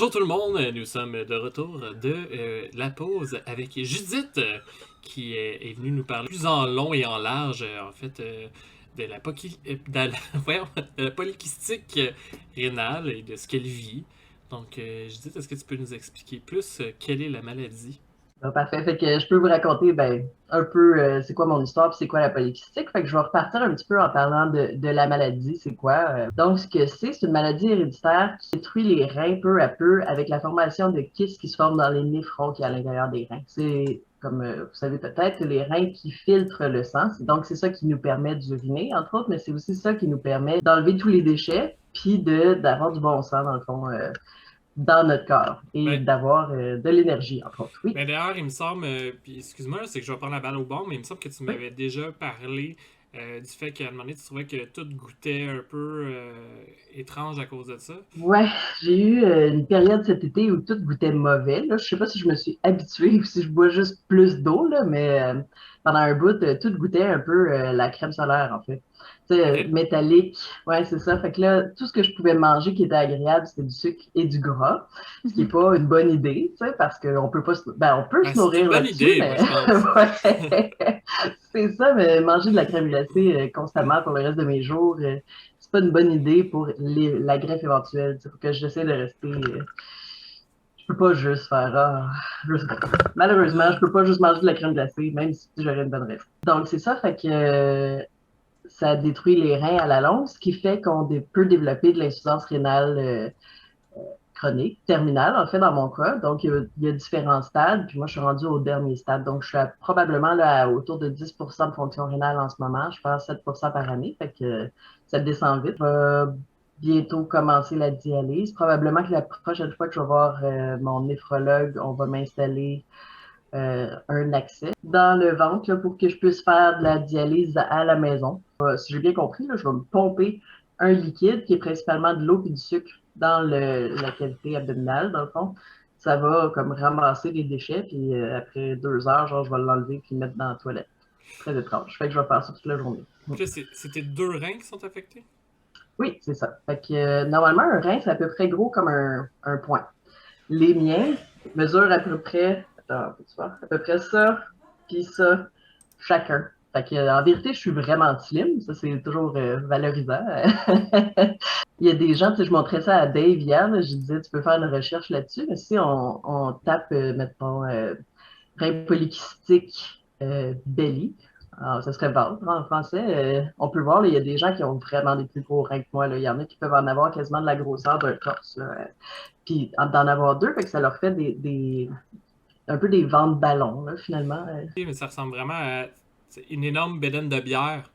Bonjour tout le monde, nous sommes de retour de la pause avec Judith qui est venue nous parler plus en long et en large de voyons, de la polykystique rénale et de ce qu'elle vit. Donc Judith, est-ce que tu peux nous expliquer plus quelle est la maladie? Parfait. Fait que je peux vous raconter un peu c'est quoi mon histoire puis c'est quoi la polykystique. Fait que je vais repartir un petit peu en parlant de la maladie, c'est quoi. Donc, ce que c'est une maladie héréditaire qui détruit les reins peu à peu avec la formation de kystes qui se forment dans les néphrons qui est à l'intérieur des reins. C'est comme vous savez peut-être, les reins qui filtrent le sang. Donc, c'est ça qui nous permet d'uriner, entre autres, mais c'est aussi ça qui nous permet d'enlever tous les déchets puis d'avoir du bon sang, dans le fond. Dans notre corps et Ben, d'avoir de l'énergie, entre autres. Oui, ben d'ailleurs, il me semble, puis excuse-moi, c'est que je vais prendre la balle au bon, mais il me semble que tu oui. m'avais déjà parlé du fait qu'à un moment donné, tu trouvais que tout goûtait un peu étrange à cause de ça. Ouais, j'ai eu une période cet été où tout goûtait mauvais. Là. Je sais pas si je me suis habituée ou si je bois juste plus d'eau, là, mais pendant un bout, tout goûtait un peu la crème solaire, en fait. Tu sais, Ok. métallique. Ouais, c'est ça. Fait que là, tout ce que je pouvais manger qui était agréable, c'était du sucre et du gras, ce qui est pas une bonne idée, tu sais, parce qu'on peut pas on peut Ben, se c'est une nourrir bonne là-dessus, idée, moi, mais je pense. ouais, c'est ça, mais manger de la crème glacée constamment pour le reste de mes jours, c'est pas une bonne idée pour la greffe éventuelle. Il faut que j'essaie de rester. Je peux pas juste faire. Malheureusement, je Ah. peux pas juste manger de la crème glacée, même si j'aurais une bonne raison. Donc, c'est ça, fait que ça détruit les reins à la longue, ce qui fait qu'on peut développer de l'insuffisance rénale chronique, terminale, en fait, dans mon cas. Donc, il y a différents stades, puis moi, je suis rendue au dernier stade. Donc, je suis probablement là, autour de 10% de fonction rénale en ce moment. Je perds 7% par année, fait que ça descend vite. Je vais bientôt commencer la dialyse. Probablement que la prochaine fois que je vais voir mon néphrologue, on va m'installer un accès dans le ventre là, pour que je puisse faire de la dialyse à la maison. Si j'ai bien compris, là, je vais me pomper un liquide qui est principalement de l'eau et du sucre dans la cavité abdominale, dans le fond. Ça va comme ramasser les déchets, puis après 2 heures, genre, je vais l'enlever puis le mettre dans la toilette. Très étrange. Fait que je vais faire ça toute la journée. Puis là, c'était deux reins qui sont affectés? Oui, c'est ça. Fait que normalement, un rein, c'est à peu près gros comme un point. Les miens mesurent à peu près, attends, peux-tu voir? À peu près ça, puis ça, chacun. Fait que, en vérité, je suis vraiment slim. Ça, c'est toujours valorisant. Il y a des gens, tu sais, je montrais ça à Dave hier, là, je disais, tu peux faire une recherche là-dessus, mais si on tape, mettons, rein polykystique belly, alors, ça serait ventre en français, on peut voir, là, il y a des gens qui ont vraiment des plus gros reins que moi. Là. Il y en a qui peuvent en avoir quasiment de la grosseur d'un torse. Là. Puis d'en avoir deux, fait que ça leur fait un peu des ventres ballons, là, finalement. Oui, mais ça ressemble vraiment à une énorme bédaine de bière.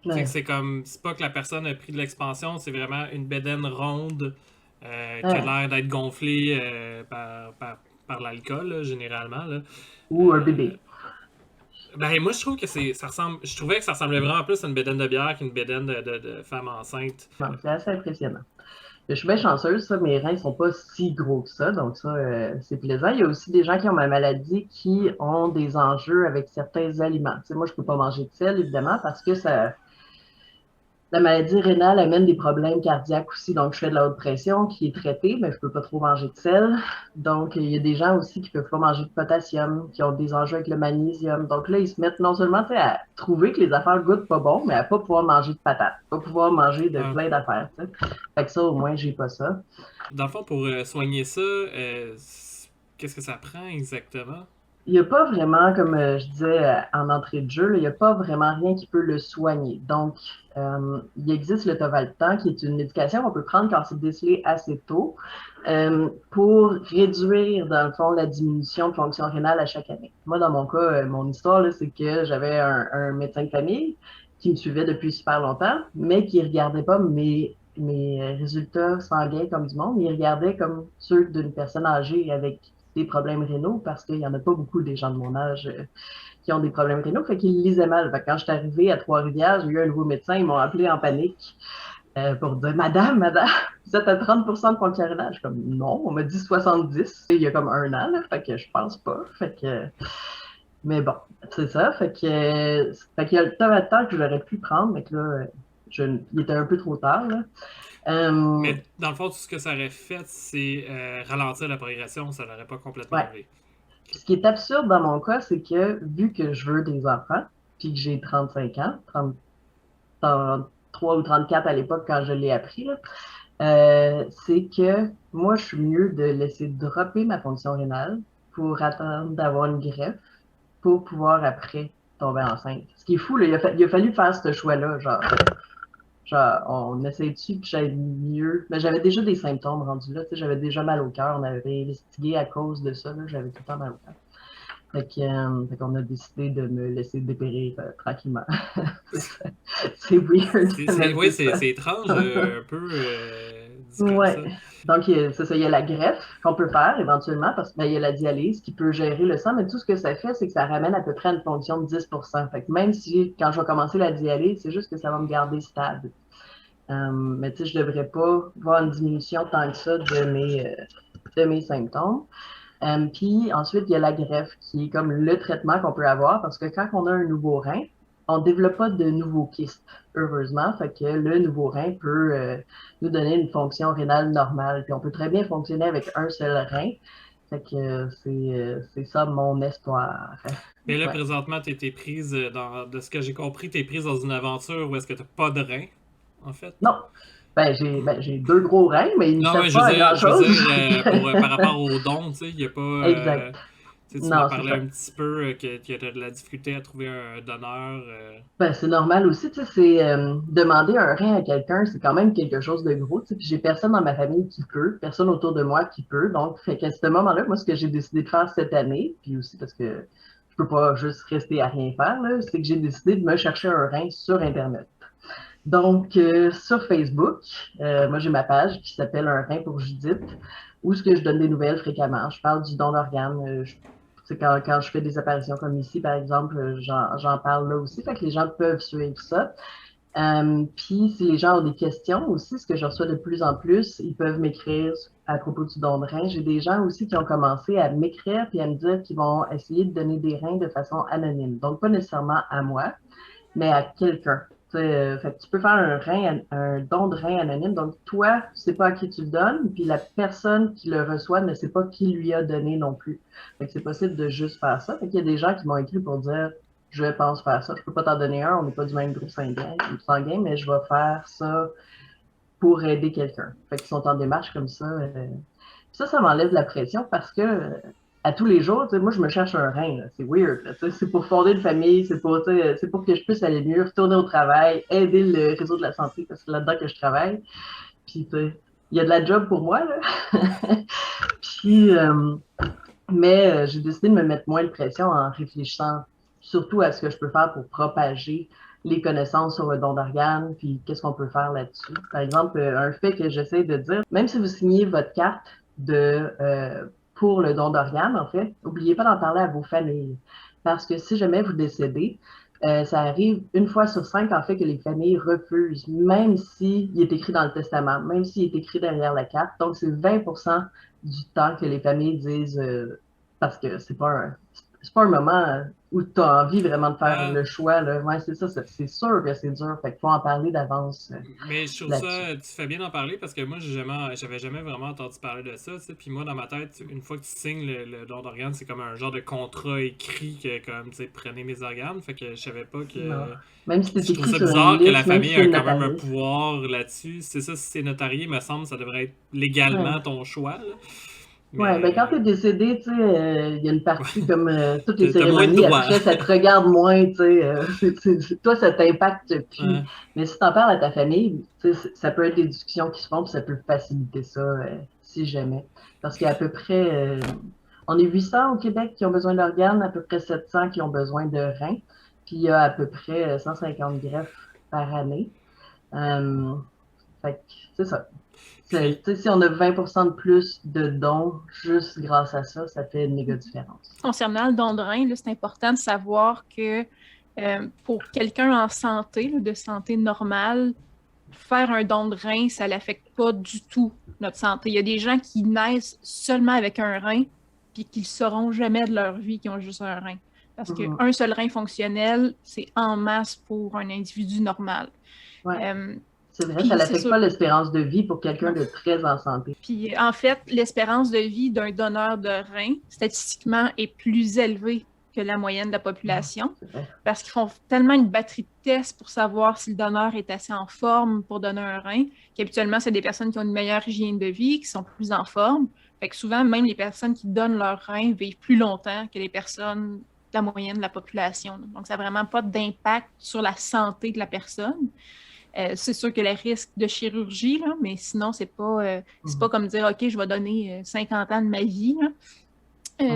Tu sais que Ouais, c'est comme, c'est pas que la personne a pris de l'expansion, c'est vraiment une bédaine ronde qui a ouais. l'air d'être gonflée par l'alcool, là, généralement. Là. Ou un Euh, bébé. ben, moi, je trouve que je trouvais que ça ressemblait vraiment plus à une bédaine de bière qu'une bédaine de femme enceinte. Non, c'est assez impressionnant. Je suis bien chanceuse, ça, mes reins sont pas si gros que ça, donc ça, c'est plaisant. Il y a aussi des gens qui ont ma maladie qui ont des enjeux avec certains aliments. Tu sais, moi, je peux pas manger de sel, évidemment, parce que la maladie rénale amène des problèmes cardiaques aussi. Donc, je fais de la haute pression qui est traitée, mais je peux pas trop manger de sel. Donc, il y a des gens aussi qui peuvent pas manger de potassium, qui ont des enjeux avec le magnésium. Donc là, ils se mettent non seulement à trouver que les affaires goûtent pas bon, mais à pas pouvoir manger de patates, pas pouvoir manger de Euh, plein d'affaires. Tu sais. Fait que ça, au moins, j'ai pas ça. Dans le fond, pour soigner ça, qu'est-ce que ça prend exactement? Il n'y a pas vraiment, comme je disais en entrée de jeu, là, il n'y a pas vraiment rien qui peut le soigner. Donc, il existe le Tovaltan, qui est une médication qu'on peut prendre quand c'est décelé assez tôt pour réduire, dans le fond, la diminution de fonction rénale à chaque année. Moi, dans mon cas, mon histoire, là, c'est que j'avais un médecin de famille qui me suivait depuis super longtemps, mais qui ne regardait pas mes résultats sanguins comme du monde. Il regardait comme ceux d'une personne âgée avec des problèmes rénaux parce qu'il n'y en a pas beaucoup des gens de mon âge qui ont des problèmes rénaux. Fait qu'ils lisaient mal. Fait que quand je suis arrivée à Trois-Rivières, j'ai eu un nouveau médecin, ils m'ont appelé en panique pour dire Madame, vous êtes à 30% de fonction rénale. Je suis comme non, on m'a dit 70 il y a comme un an, là, fait que je pense pas. Fait que mais bon, c'est ça. Fait qu'il y a le temps que j'aurais pu prendre, mais que là, il était un peu trop tard, là. Mais dans le fond, tout ce que ça aurait fait, c'est ralentir la progression, ça l'aurait pas complètement Ouais. enlevé. Puis ce qui est absurde dans mon cas, c'est que vu que je veux des enfants, puis que j'ai 35 ans, 33 ou 34 à l'époque quand je l'ai appris, là, c'est que moi, je suis mieux de laisser dropper ma fonction rénale pour attendre d'avoir une greffe pour pouvoir après tomber enceinte. Ce qui est fou, là, il a fallu faire ce choix-là, genre on essaie dessus que j'aille mieux. Mais j'avais déjà des symptômes rendus là, tu sais, j'avais déjà mal au cœur, on avait investigué à cause de ça, là, j'avais tout le temps mal au cœur. Fait qu'on a décidé de me laisser dépérir tranquillement. C'est weird. Oui, c'est étrange, un peu dit comme ça. Ouais. Donc, c'est ça, il y a la greffe qu'on peut faire éventuellement parce qu'il y a la dialyse qui peut gérer le sang, mais tout ce que ça fait, c'est que ça ramène à peu près à une fonction de 10%. Fait que même si, quand je vais commencer la dialyse, c'est juste que ça va me garder stable. Mais tu sais, je ne devrais pas voir une diminution tant que ça de mes symptômes. Puis ensuite, il y a la greffe qui est comme le traitement qu'on peut avoir parce que quand on a un nouveau rein, on ne développe pas de nouveaux kystes, heureusement. Fait que le nouveau rein peut nous donner une fonction rénale normale. Puis on peut très bien fonctionner avec un seul rein. Fait que c'est ça mon espoir. Mais là, Ouais. présentement, tu es prise de ce que j'ai compris, tu es prise dans une aventure où est-ce que tu n'as pas de rein, en fait? Non, j'ai deux gros reins, mais ils ne Non, mais servent pas à je veux grand-chose. dire par rapport aux dons, tu sais, il n'y a pas. Exact. Tu m'as Non, c'est parlé ça. un petit peu que tu as de la difficulté à trouver un donneur. Ben, c'est normal aussi, tu sais, c'est demander un rein à quelqu'un, c'est quand même quelque chose de gros, tu sais, puis j'ai personne dans ma famille qui peut, personne autour de moi qui peut, donc, fait qu'à ce moment-là, moi, ce que j'ai décidé de faire cette année, puis aussi parce que je peux pas juste rester à rien faire, là, c'est que j'ai décidé de me chercher un rein sur Internet. Donc, sur Facebook, moi, j'ai ma page qui s'appelle Un rein pour Judith, où ce que je donne des nouvelles fréquemment. Je parle du don d'organes. Quand je fais des apparitions comme ici, par exemple, j'en parle là aussi. Fait que les gens peuvent suivre ça. Puis, si les gens ont des questions aussi, ce que je reçois de plus en plus, ils peuvent m'écrire à propos du don de rein. J'ai des gens aussi qui ont commencé à m'écrire puis à me dire qu'ils vont essayer de donner des reins de façon anonyme. Donc, pas nécessairement à moi, mais à quelqu'un. Fait que tu peux faire un don de rein anonyme. Donc, toi, tu ne sais pas à qui tu le donnes, puis la personne qui le reçoit ne sait pas qui lui a donné non plus. Fait que c'est possible de juste faire ça. Fait qu'il y a des gens qui m'ont écrit pour dire je pense faire ça. Je peux pas t'en donner un, on n'est pas du même groupe sanguin, mais je vais faire ça pour aider quelqu'un. Fait qu'ils sont en démarche comme ça. Ça m'enlève la pression parce que à tous les jours, moi, je me cherche un rein. C'est weird. C'est pour fonder une famille, c'est pour que je puisse aller mieux, retourner au travail, aider le réseau de la santé, parce que c'est là-dedans que je travaille. Puis, il y a de la job pour moi. Là. Puis, mais j'ai décidé de me mettre moins de pression en réfléchissant surtout à ce que je peux faire pour propager les connaissances sur le don d'organes, puis qu'est-ce qu'on peut faire là-dessus. Par exemple, un fait que j'essaie de dire, même si vous signez votre carte pour le don d'organes, en fait, n'oubliez pas d'en parler à vos familles. Parce que si jamais vous décédez, ça arrive une fois sur 5, en fait, que les familles refusent, même s'il est écrit dans le testament, même s'il est écrit derrière la carte. Donc, c'est 20% du temps que les familles disent, parce que c'est pas un moment où tu as envie vraiment de faire le choix. Là. Ouais, c'est ça, c'est sûr que c'est dur. Fait qu'il faut en parler d'avance. Mais je trouve ça, tu fais bien d'en parler parce que moi, j'avais jamais vraiment entendu parler de ça. Puis moi, dans ma tête, une fois que tu signes le don d'organes, c'est comme un genre de contrat écrit que, comme, tu sais, prenez mes organes. Fait que je savais pas que. Non. Même si Je c'est trouve écrit ça sur bizarre une que liste, la même famille si a c'est quand même un notarié. pouvoir là-dessus. C'est ça, si c'est notarié, me semble, ça devrait être légalement Ouais. ton choix. Là. Ouais, ben quand tu es Mais décédé, tu sais, il y a une partie comme toutes les t'as moins de cérémonies, droits. après, ça te regarde moins, tu sais, toi, ça t'impacte plus. Ouais. Mais si tu en parles à ta famille, tu sais, ça peut être des discussions qui se font, puis ça peut faciliter ça, si jamais. Parce qu'il y a à peu près, on est 800 au Québec qui ont besoin d'organes, à peu près 700 qui ont besoin de reins, puis il y a à peu près 150 greffes par année. Fait que c'est ça. Puis, Si on a 20% de plus de dons juste grâce à ça, ça fait une méga différence. Concernant le don de rein, c'est important de savoir que pour quelqu'un en santé, de santé normale, faire un don de rein, ça n'affecte pas du tout notre santé. Il y a des gens qui naissent seulement avec un rein puis qui ne sauront jamais de leur vie qu'ils ont juste un rein. Parce qu'un seul rein fonctionnel, c'est en masse pour un individu normal. Ouais. Euh, C'est vrai, puis ça c'est n'affecte sûr. pas l'espérance de vie pour quelqu'un de très en santé. Puis en fait, l'espérance de vie d'un donneur de rein, statistiquement, est plus élevée que la moyenne de la population C'est vrai. parce qu'ils font tellement une batterie de tests pour savoir si le donneur est assez en forme pour donner un rein, qu'habituellement, c'est des personnes qui ont une meilleure hygiène de vie, qui sont plus en forme. Fait que souvent, même les personnes qui donnent leur rein vivent plus longtemps que les personnes de la moyenne de la population. Donc, ça n'a vraiment pas d'impact sur la santé de la personne. C'est sûr que le risque de chirurgie, là, mais sinon, c'est pas comme dire, OK, je vais donner 50 ans de ma vie. Là.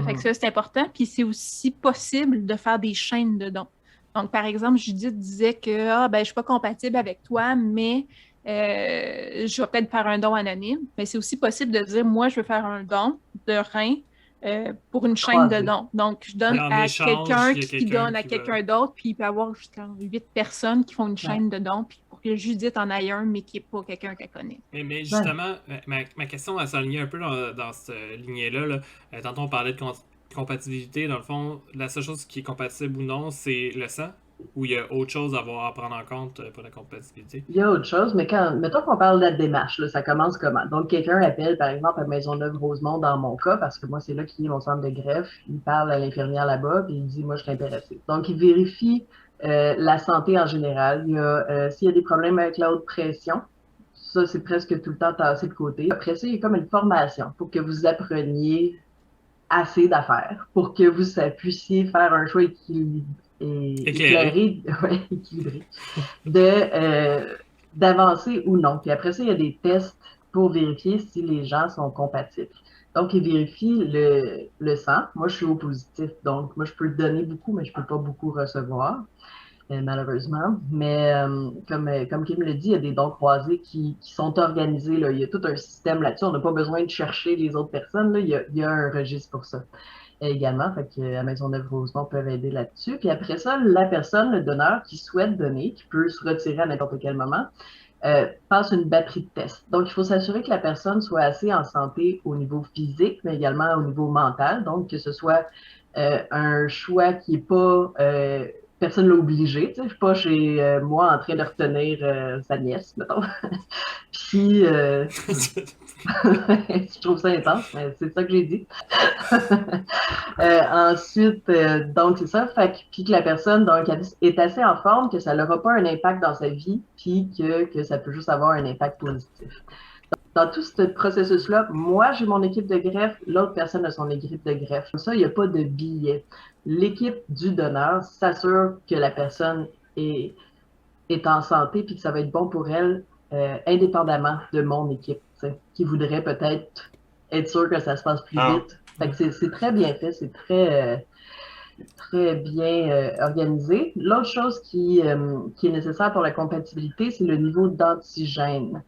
Fait que ça, c'est important. Puis c'est aussi possible de faire des chaînes de dons. Donc, par exemple, Judith disait que je ne suis pas compatible avec toi, mais je vais peut-être faire un don anonyme. Mais c'est aussi possible de dire, moi, je veux faire un don de rein pour une chaîne de Croisé. dons. Donc, je donne En à échange, quelqu'un il y a qui quelqu'un donne à qui va... quelqu'un d'autre, puis il peut y avoir jusqu'à 8 personnes qui font une chaîne de dons, puis pour que Judith en aille un, mais qui n'est pas quelqu'un qu'elle connaît. Mais justement, ma question va s'aligner un peu dans cette lignée-là. Là. Tantôt, on parlait de compatibilité. Dans le fond, la seule chose qui est compatible ou non, c'est le sang? Ou il y a autre chose à prendre en compte pour la compatibilité? Il y a autre chose, mais mettons qu'on parle de la démarche, là, ça commence comment? Donc, quelqu'un appelle, par exemple, à Maisonneuve-Rosemont dans mon cas, parce que moi, c'est là qui est mon centre de greffe. Il parle à l'infirmière là-bas, puis il dit, moi, je suis intéressé. Donc, il vérifie la santé en général. S'il y a des problèmes avec la haute pression, ça, c'est presque tout le temps tassé de côté. Après ça, il y a comme une formation pour que vous appreniez assez d'affaires, pour que vous puissiez faire un choix éclairé, équilibré, d'avancer ou non. Puis après ça, il y a des tests pour vérifier si les gens sont compatibles. Donc, ils vérifient le sang. Moi, je suis au positif, donc moi, je peux donner beaucoup, mais je ne peux pas beaucoup recevoir, malheureusement. Mais comme Kim le dit, il y a des dons croisés qui sont organisés. Là. Il y a tout un système là-dessus. On n'a pas besoin de chercher les autres personnes. Là. Il y a un registre pour ça également. Fait que la Maisonneuve-Rosemont peuvent aider là-dessus. Puis après ça, la personne, le donneur qui souhaite donner, qui peut se retirer à n'importe quel moment, passe une batterie de tests. Donc, il faut s'assurer que la personne soit assez en santé au niveau physique, mais également au niveau mental. Donc, que ce soit un choix qui n'est pas... personne ne l'a obligé. Je ne suis pas chez moi en train de retenir sa nièce, mettons. Puis, je trouve ça intense, mais c'est ça que j'ai dit. Ensuite, donc c'est ça, puis que la personne donc, est assez en forme, que ça n'aura pas un impact dans sa vie, puis que ça peut juste avoir un impact positif. Dans tout ce processus-là, moi, j'ai mon équipe de greffe, l'autre personne a son équipe de greffe. Comme ça, il n'y a pas de billet. L'équipe du donneur s'assure que la personne est en santé, puis que ça va être bon pour elle, indépendamment de mon équipe, qui voudrait peut-être être sûr que ça se passe plus vite. Fait que c'est très bien fait, c'est très bien organisé. L'autre chose qui est nécessaire pour la compatibilité, c'est le niveau d'antigène.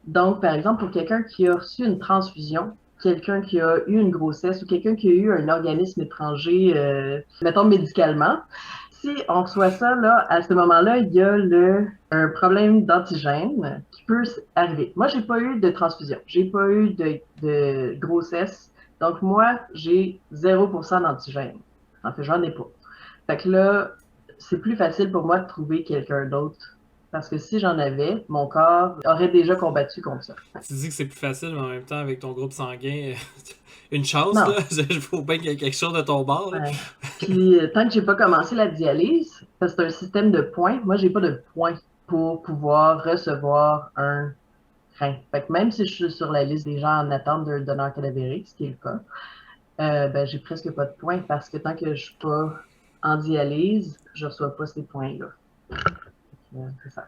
Donc, par exemple, pour quelqu'un qui a reçu une transfusion, quelqu'un qui a eu une grossesse ou quelqu'un qui a eu un organisme étranger, mettons médicalement, si on reçoit ça, là, à ce moment-là, il y a un problème d'antigène qui peut arriver. Moi, j'ai pas eu de transfusion, j'ai pas eu de grossesse, donc moi, j'ai 0% d'antigène. En fait, j'en ai pas. Fait que là, c'est plus facile pour moi de trouver quelqu'un d'autre. Parce que si j'en avais, mon corps aurait déjà combattu contre ça. Tu dis que c'est plus facile, mais en même temps, avec ton groupe sanguin, une chance, non. Là. Il faut bien qu'il y ait quelque chose de ton bord. Là. Ouais. Puis, tant que j'ai pas commencé la dialyse, parce que c'est un système de points, moi, j'ai pas de points pour pouvoir recevoir un rein. Fait que même si je suis sur la liste des gens en attente d'un donneur cadavérique, ce qui est le cas, ben, j'ai presque pas de points parce que tant que je suis pas en dialyse, je reçois pas ces points-là. C'est ça.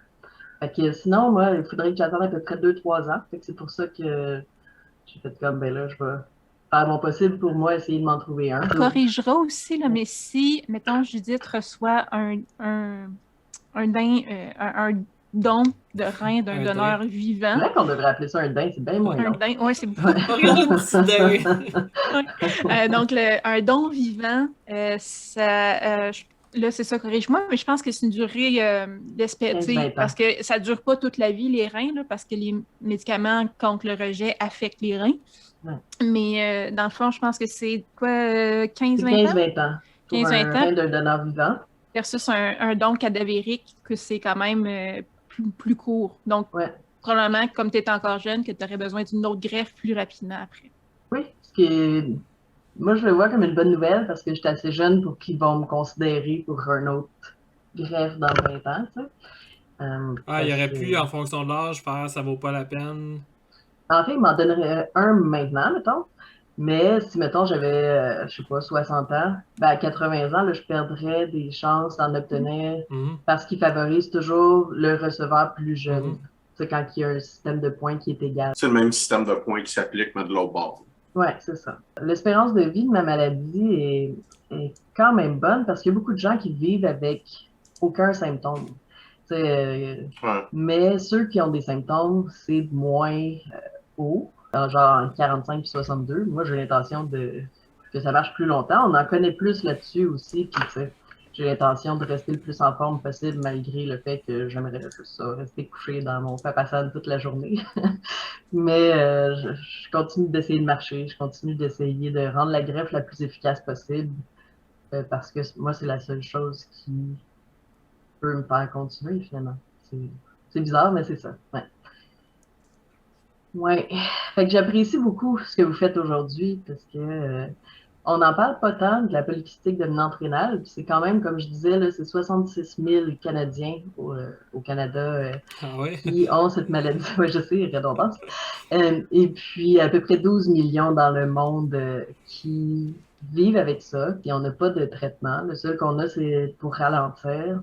Fait que sinon, moi, il faudrait que j'attende à peu près 2-3 ans. Fait que c'est pour ça que j'ai fait comme, ben là, je vais faire mon possible pour moi, essayer de m'en trouver un. On corrigera aussi, là, mais si, mettons, Judith reçoit un don de rein d'un donneur vivant. C'est vrai qu'on devrait appeler ça un daim, c'est bien moins long. Un daim, oui, c'est beaucoup donc, un don vivant, là, c'est ça, corrige-moi, mais je pense que c'est une durée d'espérance, parce que ça ne dure pas toute la vie, les reins, là, parce que les médicaments contre le rejet affectent les reins. Ouais. Mais dans le fond, je pense que c'est quoi, 15-20 ans? 15-20 ans. Pour un rein d'un donneur vivant. versus un don cadavérique, que c'est quand même plus court. Donc, Ouais. probablement, comme tu es encore jeune, que tu aurais besoin d'une autre greffe plus rapidement après. Oui, moi, je le vois comme une bonne nouvelle parce que j'étais assez jeune pour qu'ils vont me considérer pour un autre greffe dans 20 ans, tu sais. Il aurait pu, en fonction de l'âge, faire ça vaut pas la peine. En fait, il m'en donnerait un maintenant, mettons. Mais si, mettons, j'avais, je sais pas, 60 ans, ben à 80 ans, là, je perdrais des chances d'en obtenir parce qu'il favorise toujours le receveur plus jeune. C'est quand il y a un système de points qui est égal. C'est le même système de points qui s'applique, mais de l'autre bord. Oui, c'est ça. L'espérance de vie de ma maladie est quand même bonne parce qu'il y a beaucoup de gens qui vivent avec aucun symptôme. Mais ceux qui ont des symptômes, c'est moins haut, genre 45 et 62. Moi, j'ai l'intention que ça marche plus longtemps. On en connaît plus là-dessus aussi. Puis, j'ai l'intention de rester le plus en forme possible malgré le fait que j'aimerais juste ça, rester couché dans mon papassane toute la journée. Mais je continue d'essayer de marcher. Je continue d'essayer de rendre la greffe la plus efficace possible parce que moi, c'est la seule chose qui peut me faire continuer finalement. C'est bizarre, mais c'est ça. Ouais. Ouais. Fait que j'apprécie beaucoup ce que vous faites aujourd'hui parce que on n'en parle pas tant de la polycystique dominante rénale. C'est quand même, comme je disais, là, c'est 66 000 Canadiens au Canada qui ont cette maladie. Oui, je sais, redondance. Et puis à peu près 12 millions dans le monde qui vivent avec ça. Puis on n'a pas de traitement. Le seul qu'on a, c'est pour ralentir.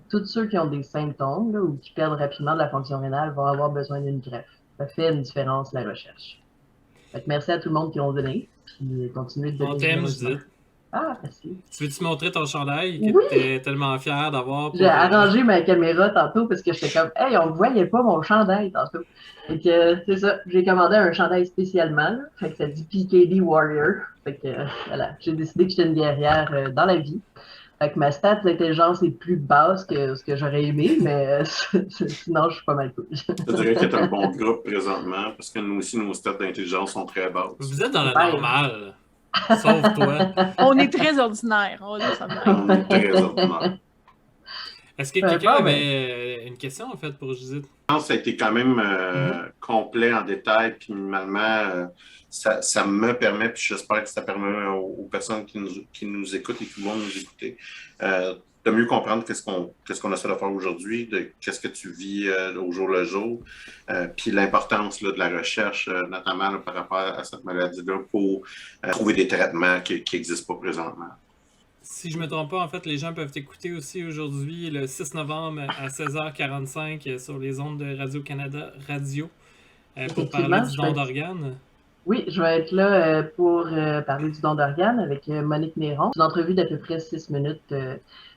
Tous ceux qui ont des symptômes là, ou qui perdent rapidement de la fonction rénale vont avoir besoin d'une greffe. Ça fait une différence, la recherche. Fait que merci à tout le monde qui ont donné. Puis continuez de donner. On t'aime, Judith. Ah, merci. Tu veux-tu montrer ton chandail que tu es tellement fier d'avoir? J'ai arrangé ma caméra tantôt parce que j'étais comme, hey, on ne voyait pas mon chandail tantôt. Fait que c'est ça, j'ai commandé un chandail spécialement. Là. Fait que ça dit PKD Warrior. Fait que voilà, j'ai décidé que j'étais une guerrière dans la vie. Fait que ma stat d'intelligence est plus basse que ce que j'aurais aimé, mais sinon, je suis pas mal cool. Je dirais que tu un bon groupe présentement, parce que nous aussi, nos stats d'intelligence sont très basses. Vous êtes dans la normale, sauf toi. On est très ordinaire. On est très ordinaire. Est-ce que quelqu'un avait une question, en fait, pour Judith? Je pense que ça a été quand même complet en détail, puis minimalement, ça me permet, puis j'espère que ça permet aux personnes qui nous écoutent et qui vont nous écouter, de mieux comprendre qu'est-ce qu'on essaie de faire aujourd'hui, qu'est-ce que tu vis au jour le jour, puis l'importance de la recherche, notamment par rapport à cette maladie-là, pour trouver des traitements qui n'existent pas présentement. Si je ne me trompe pas, en fait, les gens peuvent t'écouter aussi aujourd'hui, le 6 novembre à 16h45 sur les ondes de Radio-Canada Radio pour parler du don d'organes. Oui, je vais être là pour parler du don d'organes avec Monique Néron. C'est une entrevue d'à peu près 6 minutes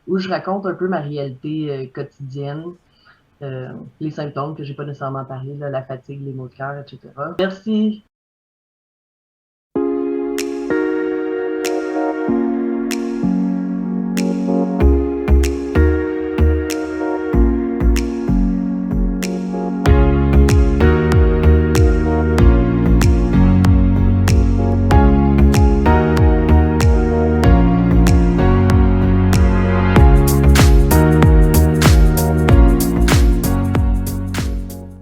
où je raconte un peu ma réalité quotidienne, les symptômes que j'ai pas nécessairement parlé, là, la fatigue, les maux de cœur, etc. Merci